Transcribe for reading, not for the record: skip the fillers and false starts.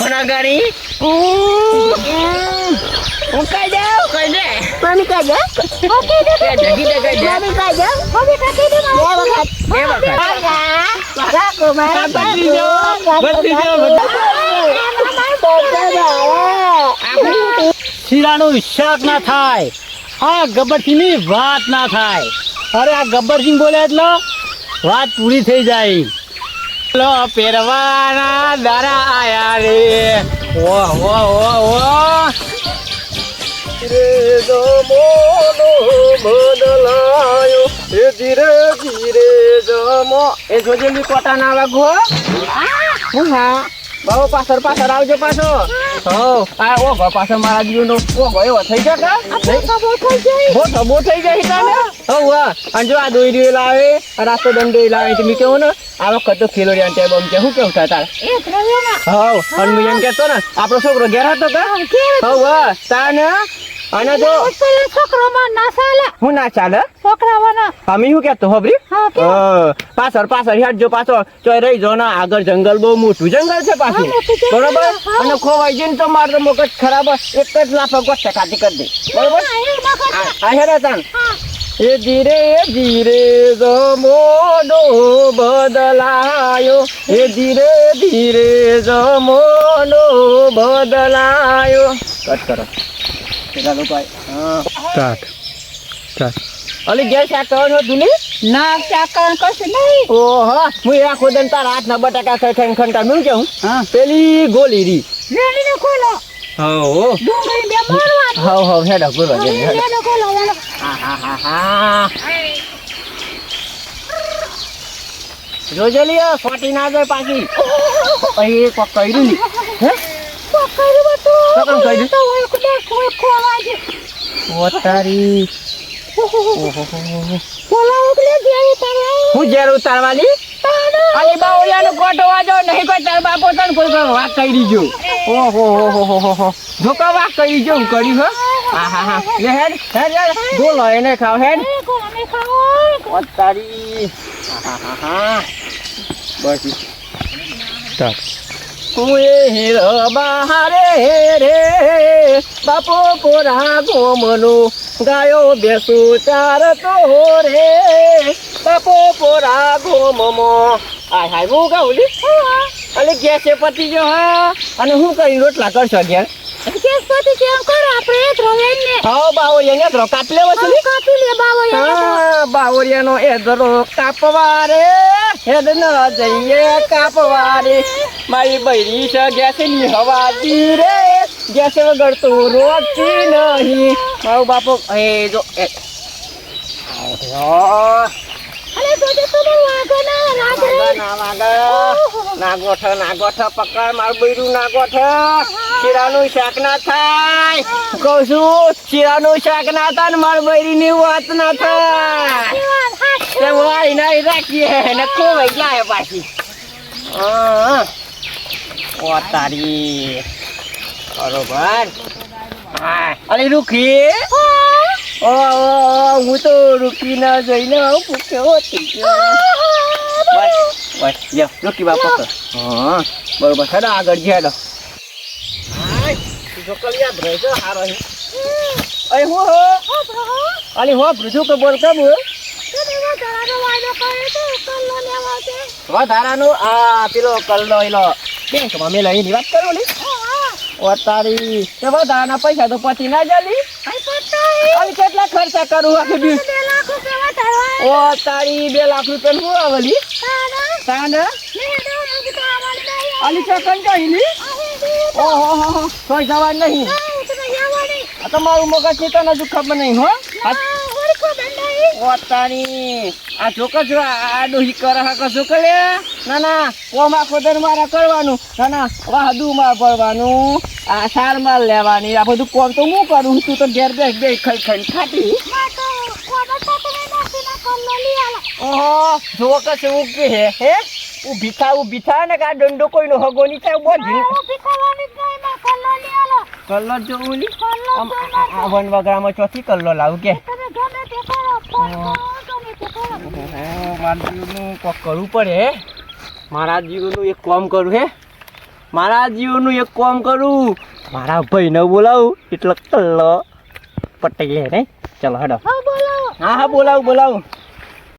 Nagari. Buka jauh, kaya. Mami kaja. Oke deh. Kita kaya. Mami kaja. Mami kaki deh mau. Ya bakat. Ya bakat. Aku marah. Betul. શીરાનું શાક ના થાય, આ ગબ્બરસિંહની વાત ના થાય. અરે આ ગબ્બરસિંહ બોલે એટલે વાત પૂરી થઈ જાય. લો પહેરવાના દારા આયા રે. ઓહ ઓહ ઓહ ઓહ. રે જમોનો બદલાયો એ ધીરે ધીરે જમો. એ જોજેલી કોટા ના વાગો. હું હા. બાબો પાછળ પાછળ આવજો પાછો. હો આ ઓગો પાછળ મારા જીવનો ઓગો એવો થઈ જાય કા બો થઈ જાય તાને. હો વાહ અને જો આ દોઈ રહ્યો લાવે રાસ્તો દંડો લાવે તમે કેવો ને આ વખત તો ખેલોડિયા ટેબ આમ કે હું કેવું થાય તાર હો અને હું એમ કહેતો ને આપણો છોકરો ઘેર હતો કા. હો વાહ તાને અને જો છોકરામાં ના ચાલે. હું ના ચાલે છોકરાવાના. અમે શું કહેતો હોબરી પાછળ પાછળ હેડજો પાછળ ચોય રહી જો ના આગળ જંગલ બહુ મોટું જંગલ છે પાછું બરોબર. અને ખોવાઈ જઈને તો મારે તો મગજ ખરાબ એક જ લાફા ગોઠે ખાતી કરી દે બરોબર. આ હેડે તાન એ ધીરે ધીરે જમોનો બદલાયો એ ધીરે ધીરે જમોનો બદલાયો. કટ કરો પેલા લોકો સ્ટાર્ટ સ્ટાર્ટ. અલી ગેસ શાક કરો છો દુલી ના ચાકણ કશું નહીં. ઓહો હું આખો દન તારા હાથના બટાકા ખાઈ ખંટા મેં કેવું હા પેલી ગોલી રી રેડીને ખોલો. હો ડુંગળી બે મારવાની. હો હેડો બોલો હેડો. રેડીને ખોલો વાલો. હા જોજેલી ફોટી ના જાય પાછી પછી કોક કર્યું ની હે પકડ્યું હતું. કોણ કર્યું? તો ઓય કુદે ખોવા છે. ઓ તારી ખોલા ઉકલે જેવી તારે. હું ઘેર ઉતારવાની અલી બાવળિયાનો કોટો વાજો નહીં કોઈ તાર બાપો તને કોઈ વાત કરી જો. ઓહો હો જો કા વાત કરી જો કરી હો. હા લે હેડ બોલો એને ખાવ હેડ એ કોને ખાઓ. ઓ તારી બસ સ્ટાર્ટ. કુએ હેર બહારે રે બાપો પોરા ગોમનો ગાયો બેસું ચારતો રે બાપો પોરા ગોમમો. હાય હું ગાઉં લી અલે ગેસે પતી જો હા અને હું કરી રોટલા કરશો ઘેર. કેસ પતિ કેમ કરો આપણે ધ્રોવેન ને. હા બાવળિયાને ધ્રો કાપ લેવો છે લી. કાપી લે બાવો યાર. હા બાવળિયાનો એ ધરો કાપવા રે હેડ ન જઈએ કાપવા રે મારી બૈરી છે ગેસની હવા દી રે ગેસ વગર તો રોટતી નહીં મારો બાપો એ જો અલે જોજે તો વાગો ના રાગ રે. ના ગોઠ પકડ મારું બૈરું ના ગોઠ. શીરાનું શાક ના થાય કહું છું શીરાનું શાક ના થાય ને મારું બૈરીની વાત ના થાય. તે વાળી નાઈ રાખીએ ને ખોવાઈ જાય પાછી. ઓ તારી બરોબર. હા અરે રૂખી હું તો રૂકી ના જઈને આવું પૂછ્યો બસ લ્યો રૂકી બાપા હા બરોબર હેડો આગળ હેડો. યાદ રહેજો હારો અરે હું હો અલી હો ભૂજું કે બોલ કેમ વધારાનો આ પેલો કલ્લો એલો બેંકમાં મેં લઈને વાત કરો લી. ઓ તારી તે વધારાના પૈસા તો પછી ના જલી અને કેટલા ખર્ચા કરું આખી દિવસ. ઓ તારી 2 લાખ રૂપિયા હું આવેલી તાને અલી ચકન કહીલી. ઓહો કોઈ જવા નહીં. આ તમારું મગજ છે તને હજુ ખબર નહીં હો. ઓ તારી આ છોકર જો આ ડોહી કરે હક છોકરે ના ઓમાં ખોદર મારા કરવાનું ના વાહદુમાં ભરવાનું આ સાર માલ લેવાની આ બધું કોમ તો હું કરું તું તો ઘેર બે ખાઈ ખાતી. ઓહો જો કે ઉકે હે ઊભી થા ને કે આ દંડો કોઈનો હગો નહીં થાય બોધી કલર જો ઓલી આમ આ વન વગરામાં ચોથી કલર લાવું કે મારું કોક કરવું પડે મારા જીવનું એક કામ કરું હે મારા જીવનું એક કામ કરું મારા ભાઈને બોલાવું એટલે કલ્લો પટાઈ લે ને ચલો હેડો હા બોલો હા બોલાવું